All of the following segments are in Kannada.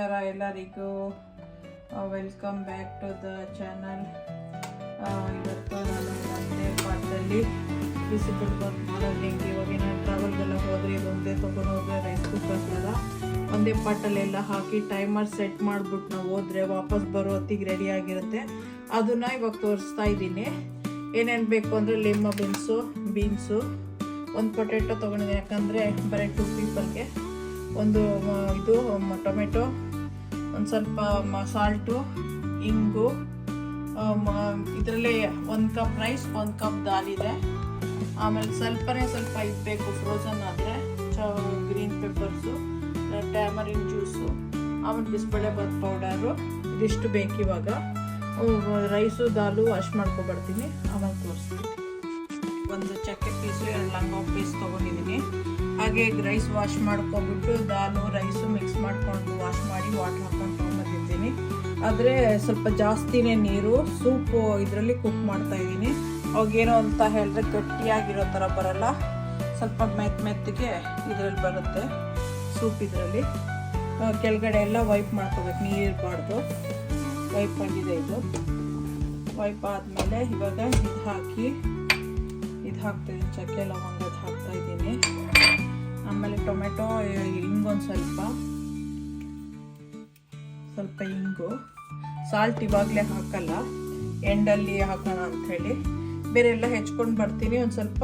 ನಮಸ್ಕಾರ ಎಲ್ಲರಿಗೂ, welcome back to the channel. ಇವತ್ತು ನಾನು ಒಂದೇ ಪಾಟಲ್ಲಿ ಬಿಸಿಬಿಡ್ಬಾರ್ದು ಮಾಡೋದು ಇವಾಗ ನಾನು ಟ್ರಾವೆಲ್ಗೆಲ್ಲ ಹೋದರೆ ಇದೊಂದೇ ತೊಗೊಂಡು ಹೋದರೆ ರೈಸ್ ಕುಕ್ಕರ್ನೆಲ್ಲ ಒಂದೇ ಪಾಟಲ್ಲೆಲ್ಲ ಹಾಕಿ ಟೈಮರ್ ಸೆಟ್ ಮಾಡಿಬಿಟ್ಟು ನಾವು ಹೋದರೆ ವಾಪಸ್ ಬರೋ ಹೊತ್ತಿಗೆ ರೆಡಿ ಆಗಿರುತ್ತೆ. ಅದನ್ನು ಇವಾಗ ತೋರಿಸ್ತಾ ಇದ್ದೀನಿ. ಏನೇನು ಬೇಕು ಅಂದರೆ ಲಿಮ್ಮ ಬೀನ್ಸು, ಒಂದು ಪೊಟೆಟೊ ತೊಗೊಂಡಿದ್ದೀನಿ, ಯಾಕಂದರೆ ಬರೀ 2 ಪೀಪಲ್ಗೆ. ಒಂದು ಇದು ಟೊಮೆಟೊ, ಒಂದು ಸ್ವಲ್ಪ ಸಾಲ್ಟು, ಇಂಗು, ಇದರಲ್ಲಿ 1 ಕಪ್ ರೈಸ್, 1 ಕಪ್ ದಾಲಿದೆ. ಆಮೇಲೆ ಸ್ವಲ್ಪ ಇದು ಬೇಕು ಫ್ರೋಝನ್ ಆದರೆ, ಗ್ರೀನ್ ಪೆಪ್ಪರ್ಸು, ಟ್ಯಾಮರಿನ್ ಜ್ಯೂಸು, ಆಮೇಲೆ ಬಿಸಿಬೇಳೆಬಾತ್ ಪೌಡರು, ಇದಿಷ್ಟು ಬೇಕು. ಇವಾಗ ರೈಸು ದಾಲು ವಾಶ್ ಮಾಡ್ಕೊಬರ್ತೀನಿ, ಆಮೇಲೆ ತೋರಿಸ್ತೀನಿ. ಒಂದು ಚಕ್ಕೆ ಪೀಸು, 2 ಲವಂಗ ಪೀಸ್ ತೊಗೊಂಡಿದ್ದೀನಿ. ಹಾಗೆ ರೈಸ್ ವಾಶ್ ಮಾಡ್ಕೊಬಿಟ್ಟು ದಾಲು ರೈಸು ಮಿಕ್ಸ್ ಮಾಡಿಕೊಂಡು ವಾಶ್ ಮಾಡಿ ವಾಟರ್ ಹಾಕೊಂಡು ತೊಗೊಂಬಂದಿದ್ದೀನಿ. ಆದರೆ ಸ್ವಲ್ಪ ಜಾಸ್ತಿನೇ ನೀರು, ಸೂಪು ಇದರಲ್ಲಿ ಕುಕ್ ಮಾಡ್ತಾ ಇದ್ದೀನಿ. ಅವಾಗೇನೋ ಅಂತ ಹೇಳಿದ್ರೆ ಗಟ್ಟಿಯಾಗಿರೋ ಥರ ಬರಲ್ಲ, ಸ್ವಲ್ಪ ಮೆತ್ತಗೆ ಇದರಲ್ಲಿ ಬರುತ್ತೆ ಸೂಪ್. ಇದರಲ್ಲಿ ಕೆಳಗಡೆ ಎಲ್ಲ ವೈಪ್ ಮಾಡ್ಕೋಬೇಕು, ನೀರು ಇರಬಾರ್ದು. ವೈಪ್ ಆಗಿದೆ ಇದು. ವೈಪ್ ಆದಮೇಲೆ ಇವಾಗ ಇದು ಹಾಕ್ತಾಯಿದ್ದೀನಿ, ಚಕ್ಕೆ ಲವಂಗ ಹಾಕ್ತಾ ಇದ್ದೀನಿ. ಆಮೇಲೆ ಟೊಮೆಟೊ, ಇಂಗೊಂದು ಸ್ವಲ್ಪ ಇಂಗು, ಸಾಲ್ಟ್ ಇವಾಗಲೇ ಹಾಕಲ್ಲ, ಎಂಡಲ್ಲಿ ಹಾಕೋಣ ಅಂಥೇಳಿ. ಬೇರೆ ಎಲ್ಲ ಹೆಚ್ಕೊಂಡು ಬರ್ತೀನಿ. ಒಂದು ಸ್ವಲ್ಪ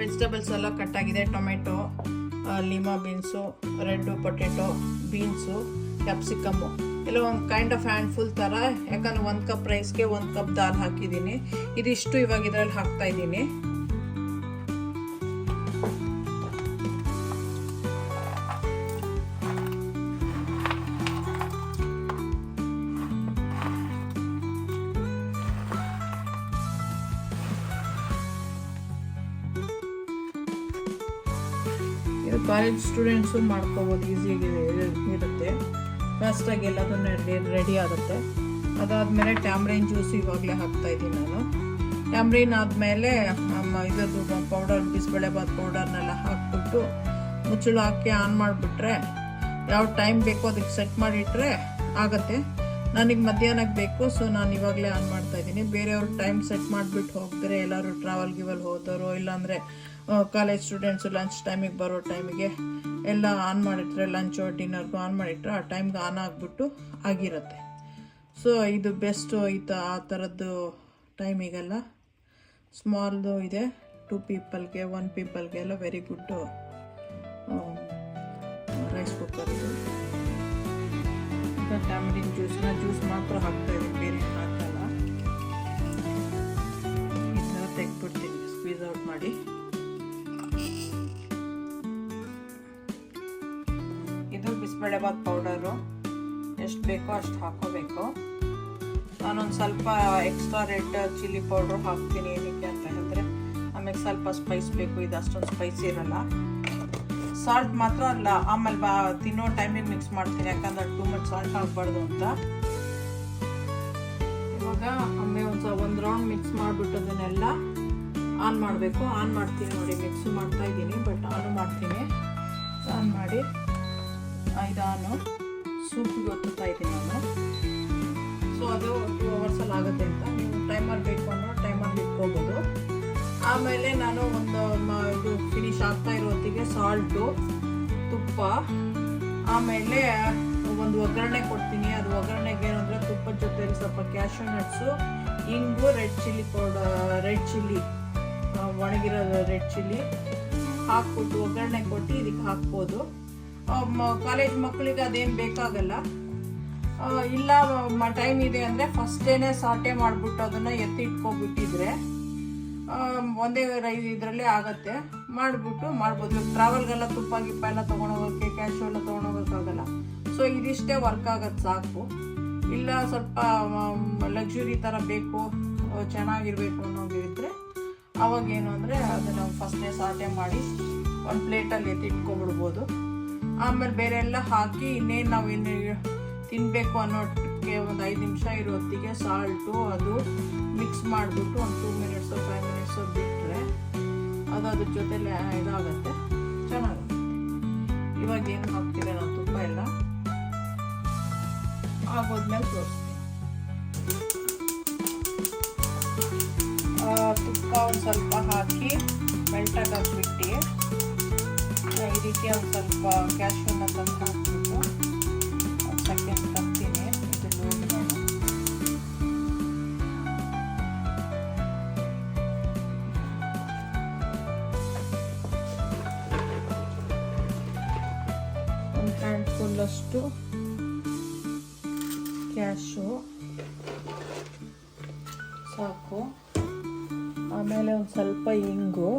ವೆಜಿಟೇಬಲ್ಸ್ ಎಲ್ಲ ಕಟ್ಟಾಗಿದೆ. Tomato, lima beans, red potato, beans, capsicum ಎಲ್ಲ ಒಂದು ಕೈಂಡ್ ಆಫ್ ಹ್ಯಾಂಡ್ಫುಲ್ ಥರ, ಯಾಕಂದರೆ 1 ಕಪ್ ರೈಸ್ಗೆ 1 ಕಪ್ ದಾಲ್ ಹಾಕಿದ್ದೀನಿ. ಇದಿಷ್ಟು ಇವಾಗ ಇದರಲ್ಲಿ ಹಾಕ್ತಾ ಇದ್ದೀನಿ. ಇದು ಕಾಲೇಜ್ ಸ್ಟೂಡೆಂಟ್ಸು ಮಾಡ್ಕೋಬೋದು, ಈಸಿಯಾಗಿ ಇರುತ್ತೆ, ಫಾಸ್ಟಾಗಿ ಎಲ್ಲದನ್ನು ರೆಡಿ ಆಗುತ್ತೆ. ಅದಾದಮೇಲೆ ಟ್ಯಾಮ್ರಿನ್ ಜ್ಯೂಸ್ ಇವಾಗಲೇ ಹಾಕ್ತಾ ಇದ್ದೀನಿ ನಾನು. ಟ್ಯಾಮ್ರಿನ್ ಆದಮೇಲೆ ಇದರದ್ದು ಪೌಡರ್, ಬಿಸಿಬೇಳೆಬಾತ್ ಪೌಡರ್ನೆಲ್ಲ ಹಾಕ್ಬಿಟ್ಟು ಮುಚ್ಚಳು ಹಾಕಿ ಆನ್ ಮಾಡಿಬಿಟ್ರೆ, ಯಾವ ಟೈಮ್ ಬೇಕೋ ಅದಕ್ಕೆ ಸೆಟ್ ಮಾಡಿಟ್ರೆ ಆಗುತ್ತೆ. ನನಗೆ ಮಧ್ಯಾಹ್ನಕ್ಕೆ ಬೇಕು, ಸೊ ನಾನು ಇವಾಗಲೇ ಆನ್ ಮಾಡ್ತಾ ಇದ್ದೀನಿ. ಬೇರೆಯವ್ರು ಟೈಮ್ ಸೆಟ್ ಮಾಡಿಬಿಟ್ಟು ಹೋಗ್ತಾರೆ, ಎಲ್ಲರೂ ಟ್ರಾವೆಲ್ ಹೋದವರು, ಇಲ್ಲಾಂದರೆ ಕಾಲೇಜ್ ಸ್ಟೂಡೆಂಟ್ಸು ಲಂಚ್ ಟೈಮಿಗೆ ಬರೋ ಟೈಮಿಗೆ ಎಲ್ಲ ಆನ್ ಮಾಡಿಟ್ರೆ, ಲಂಚು ಡಿನ್ನರ್ಗೂ ಆನ್ ಮಾಡಿಟ್ರೆ ಆ ಟೈಮ್ಗೆ ಆನ್ ಆಗಿಬಿಟ್ಟು ಆಗಿರುತ್ತೆ. ಸೊ ಇದು ಬೆಸ್ಟು. ಆ ಥರದ್ದು ಟೈಮಿಗೆಲ್ಲ ಸ್ಮಾಲ್ದು ಇದೆ. 2 ಪೀಪಲ್ಗೆ 1 ಪೀಪಲ್ಗೆ ಎಲ್ಲ ವೆರಿ ಗುಡ್ಡು ರೈಸ್ ಕುಕ್ಕರ್ ಇದು. ಈಗ ಟ್ಯಾಮರಿನ್ ಜ್ಯೂಸ್ ಮಾತ್ರ ಹಾಕ್ತಾಯಿದ್ದೀನಿ, ಬೇರೆ ಹಾಕಲ್ಲ. ಈ ಥರ ತೆಗೆದ್ಬಿಡ್ತೀನಿ, ಸ್ಕ್ವೀಸ್ ಔಟ್ ಮಾಡಿ. ಇದು ಬಿಸಿಬೇಳೆಬಾತ್ ಪೌಡರು, ಎಷ್ಟು ಬೇಕೋ ಅಷ್ಟು ಹಾಕೋಬೇಕು. ನಾನೊಂದು ಸ್ವಲ್ಪ ಎಕ್ಸ್ಟ್ರಾ ರೆಡ್ ಚಿಲ್ಲಿ ಪೌಡ್ರು ಹಾಕ್ತೀನಿ. ಏನಕ್ಕೆ ಅಂತ ಹೇಳಿದ್ರೆ ಆಮೇಲೆ ಸ್ವಲ್ಪ ಸ್ಪೈಸ್ ಬೇಕು, ಇದು ಅಷ್ಟೊಂದು ಸ್ಪೈಸಿ ಇರಲ್ಲ. ಸಾಲ್ಟ್ ಮಾತ್ರ ಅಲ್ಲ, ಆಮೇಲೆ ತಿನ್ನೋ ಟೈಮಿಗೆ ಮಿಕ್ಸ್ ಮಾಡ್ತೀನಿ, ಯಾಕಂದ್ರೆ ಟೂ ಮಚ್ ಸಾಲ್ಟ್ ಹಾಕಬಾರ್ದು ಅಂತ. ಇವಾಗ ಆಮೇಲೆ ಒಂದು ರೌಂಡ್ ಮಿಕ್ಸ್ ಮಾಡಿಬಿಟ್ಟು ಅದನ್ನೆಲ್ಲ ಆನ್ ಮಾಡಬೇಕು. ಆನ್ ಮಾಡ್ತೀನಿ ನೋಡಿ, ಮಿಕ್ಸ್ ಮಾಡ್ತಾ ಇದ್ದೀನಿ, ಬಟ್ ಆನು ಮಾಡ್ತೀನಿ. ಆನ್ ಮಾಡಿ ಇದಾನು ಸೂಪಿಗೆ ಒತ್ತುತ್ತಾ ಇದ್ದೀನಿ ನಾನು. ಸೊ ಅದು 2 ಅವರ್ಸಲ್ಲಿ ಆಗುತ್ತೆ ಅಂತ. ನೀವು ಟೈಮರ್ ಬೇಕು ಅನ್ನೋ ಟೈಮಲ್ಲಿ ಇಟ್ಕೋಬೋದು. ಆಮೇಲೆ ನಾನು ಇದು ಫಿನಿಶ್ ಆಗ್ತಾ ಇರೋ ಹೊತ್ತಿಗೆ ಸಾಲ್ಟು, ತುಪ್ಪ, ಆಮೇಲೆ ಒಂದು ಒಗ್ಗರಣೆ ಕೊಡ್ತೀನಿ. ಅದು ಒಗ್ಗರಣೆಗೆ ಏನಂದರೆ ತುಪ್ಪದ ಜೊತೆಲಿ ಸ್ವಲ್ಪ ಕ್ಯಾಶ್ಯೂ ನಟ್ಸು, ಇಂಗು, ರೆಡ್ ಚಿಲ್ಲಿ ಒಣಗಿರೋ ರೆಡ್ ಚಿಲ್ಲಿ ಹಾಕ್ಬಿಟ್ಟು ಒಗ್ಗರಣೆ ಕೊಟ್ಟು ಇದಕ್ಕೆ ಹಾಕ್ಬೋದು. ಕಾಲೇಜ್ ಮಕ್ಕಳಿಗೆ ಅದೇನು ಬೇಕಾಗಲ್ಲ. ಇಲ್ಲ ಟೈಮ್ ಇದೆ ಅಂದರೆ ಫಸ್ಟೇನೆ ಸಾಟೆ ಮಾಡಿಬಿಟ್ಟು ಅದನ್ನು ಎತ್ತಿಟ್ಕೊಬಿಟ್ಟಿದ್ರೆ ಒಂದೇ ಇದರಲ್ಲೇ ಆಗುತ್ತೆ, ಮಾಡಿಬಿಟ್ಟು ಮಾಡ್ಬೋದು. ಟ್ರಾವೆಲ್ಗೆಲ್ಲ ತುಪ್ಪ ಗಿಪ್ಪ ಎಲ್ಲ ತೊಗೊಂಡೋಗೋಕ್ಕೆ, ಕ್ಯಾಶು ಎಲ್ಲ ತೊಗೊಂಡೋಗೋಕ್ಕಾಗಲ್ಲ. ಸೊ ಇದಿಷ್ಟೇ ವರ್ಕ್ ಆಗೋದು ಸಾಕು. ಇಲ್ಲ ಸ್ವಲ್ಪ ಲಕ್ಸುರಿ ಥರ ಬೇಕು, ಚೆನ್ನಾಗಿರಬೇಕು ಅನ್ನೋದಿದ್ರೆ ಅವಾಗೇನು ಅಂದರೆ ಅದನ್ನು ಫಸ್ಟೇ ಸಾಟೆ ಮಾಡಿ ಒಂದು ಪ್ಲೇಟಲ್ಲಿ ಎತ್ತಿಟ್ಕೊಬಿಡ್ಬೋದು. ಆಮೇಲೆ ಬೇರೆ ಎಲ್ಲ ಹಾಕಿ ಇನ್ನೇನು ನಾವೇನು ತಿನ್ನಬೇಕು ಅನ್ನೋದಕ್ಕೆ ಒಂದು 5 ನಿಮಿಷ ಇರೋ ಹೊತ್ತಿಗೆ ಸಾಲ್ಟು ಅದು ಮಿಕ್ಸ್ ಮಾಡಿಬಿಟ್ಟು ಒಂದು 2 ಮಿನಿಟ್ಸು 5 ಮಿನಿಟ್ಸು ಬಿಟ್ಟರೆ ಅದು ಅದ್ರ ಜೊತೆಲೆ ಇದಾಗುತ್ತೆ, ಚೆನ್ನಾಗುತ್ತೆ. ಇವಾಗ ಏನು ಹಾಕ್ತಿಲ್ಲ ನಾನು ತುಪ್ಪ ಎಲ್ಲ ಆಗೋದ್ಮೇಲೆ ತೋರಿಸ್ತೀನಿ. ತುಪ್ಪ ಒಂದು ಸ್ವಲ್ಪ ಹಾಕಿ ಮೆಲ್ಟಾಗಿ ಹಾಕ್ಬಿಟ್ಟು ಇದಕ್ಕೆ ಒಂದು ಸ್ವಲ್ಪ ಕ್ಯಾಶ್ಯೂನ ತಂದು ಹಾಕ್ಬಿಟ್ಟು ಒಂದು ಸೆಕೆಂಡ್ ತಗ್ತೀನಿ. ಇದು ನೋಡಿ ನಾನು ಒಂದು ಹ್ಯಾಂಡ್ಫುಲ್ಲಷ್ಟು ಕ್ಯಾಶು ಸಾಕು. ಆಮೇಲೆ ಒಂದು ಸ್ವಲ್ಪ ಇಂಗು,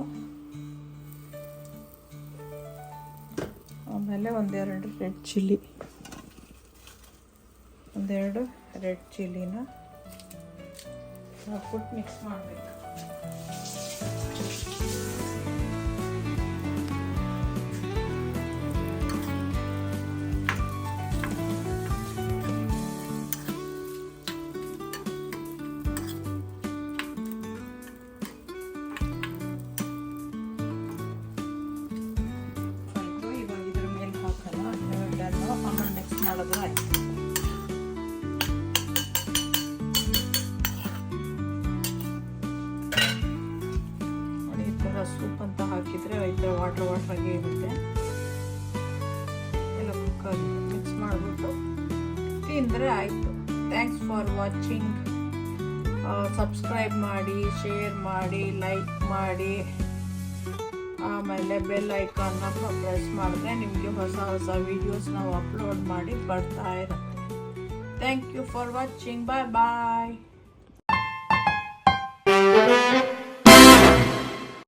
ಆಮೇಲೆ ಒಂದೆರಡು ರೆಡ್ ಚಿಲ್ಲಿ, ಒಂದೆರಡು ರೆಡ್ ಚಿಲ್ಲಿನ ಹಾಕ್ಬಿಟ್ಟು ಮಿಕ್ಸ್ ಮಾಡಬೇಕು. ಆಮೇಲೆ ಮಿಕ್ಸ್ ಮಾಡಿದ್ರೆ ಆಯ್ತು. ಈ ಥರ ಸೂಪ್ ಅಂತ ಹಾಕಿದರೆ ಈ ಥರ ವಾಟರ್ ಆಗಿ ಇರುತ್ತೆ. ಎಲ್ಲ ಕುಕ್ಕರ್ ಮಿಕ್ಸ್ ಮಾಡಿಬಿಟ್ಟು ತಿಂದರೆ ಆಯಿತು. Thanks for watching. ಸಬ್ಸ್ಕ್ರೈಬ್ ಮಾಡಿ, ಶೇರ್ ಮಾಡಿ, ಲೈಕ್ ಮಾಡಿ, ಆಮೇಲೆ ಬೆಲ್ ಐಕಾನ್ನ ಪ್ರೆಸ್ ಮಾಡಿದ್ರೆ ನಿಮಗೆ ಹೊಸ ಹೊಸ ವೀಡಿಯೋಸ್ ನಾವು ಅಪ್ಲೋಡ್ ಮಾಡಿ ಬರ್ತಾ ಇರುತ್ತೆ. Thank you for watching. Bye bye.